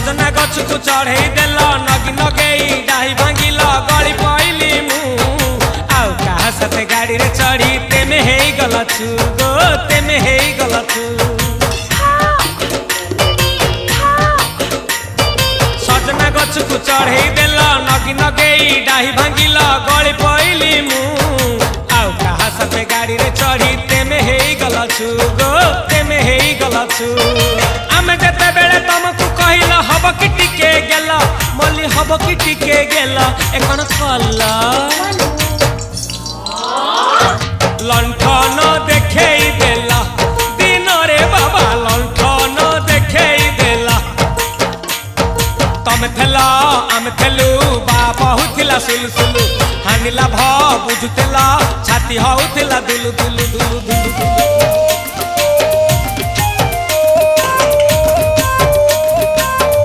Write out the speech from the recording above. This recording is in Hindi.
सजना गछ को चढ़े देल नगी नगेई डाही भांगिल गली पइली मु आउ कहा साथे गाड़ी रे चढ़ी तेमे हेई गलछु गो तेमे हेई गलछु सजना गछ को चढ़े देल नगी नगेई डाही भांगिल गली पइली मु आउ कहा साथे गाड़ी रे चढ़ी तेमे हेई गलछु गो तेमे हेई गलछु आमे जते बेले तुमको कहिल हब कि टिके गेल मल्ली हब कि टिके गेल एकन कल लंठन देखेई देला दिन रे बाबा लंठन देखेई देला तमे थेला आमे थेलु बाबा हुथिला सुलु हानिला भ बुझुतेला छाती हउथिला दुलु दुलु दुलु दुलु